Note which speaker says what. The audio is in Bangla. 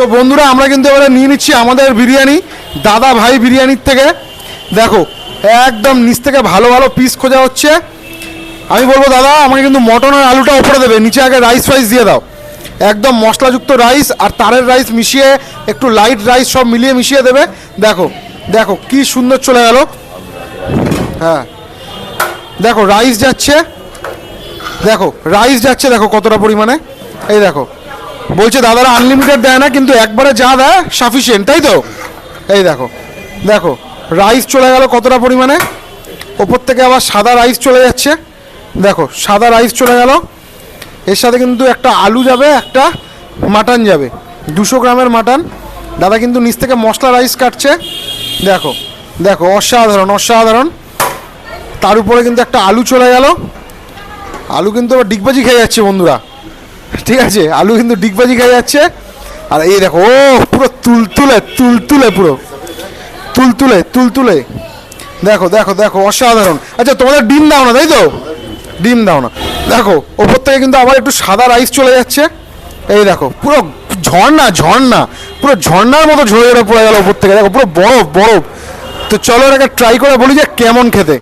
Speaker 1: সো বন্ধুরা আমরা কিন্তু এবারে নিয়ে নিচ্ছি আমাদের বিরিয়ানি দাদা ভাই বিরিয়ানির থেকে। দেখো একদম নিচ থেকে ভালো ভালো পিস খোঁজা হচ্ছে। আমি বলবো দাদা আমাকে কিন্তু মটন আর আলুটা ওপরে দেবে, নিচে আগে রাইস ফাইস দিয়ে দাও। একদম মশলাযুক্ত রাইস আর তারের রাইস মিশিয়ে একটু লাইট রাইস সব মিলিয়ে মিশিয়ে দেবে। দেখো দেখো কি সুন্দর চলে গেল। হ্যাঁ দেখো রাইস যাচ্ছে, দেখো রাইস যাচ্ছে, দেখো কতটা পরিমাণে। এই দেখো বলছে দাদারা আনলিমিটেড দেয় না, কিন্তু একবারে যা দেয় সাফিসিয়েন্ট, তাই তো? এই দেখো দেখো রাইস চলে গেল কতটা পরিমাণে, ওপর থেকে আবার সাদা রাইস চলে যাচ্ছে। দেখো সাদা রাইস চলে গেল, এর সাথে কিন্তু একটা আলু যাবে, একটা মাটন যাবে, 200 গ্রামের মাটন। দাদা কিন্তু নিচ থেকে মশলা রাইস কাটছে। দেখো দেখো অসাধারণ অসাধারণ। তার উপরে কিন্তু একটা আলু চলে গেল, আলু কিন্তু আবার ডিগবাজি খেয়ে যাচ্ছে বন্ধুরা, ঠিক আছে? আলু কিন্তু ডিগবাজি খেয়ে যাচ্ছে। আর এই দেখো ও পুরো তুলতুলে তুলতুলে, পুরো তুলতুলে তুলতুলে। দেখো দেখো দেখো অসাধারণ। আচ্ছা তোমাদের ডিম দাও না, তাই তো? ডিম দাও না। দেখো ওপর থেকে কিন্তু আবার একটু সাদা রাইস চলে যাচ্ছে। এই দেখো পুরো ঝর্ণা ঝর্ণা, পুরো ঝর্ণার মতো ঝরে ঝরে পড়ে গেল ওপর থেকে। দেখো পুরো বরফ বরফ। তো চলো এটাকে ট্রাই করে বলি যে কেমন খেতে।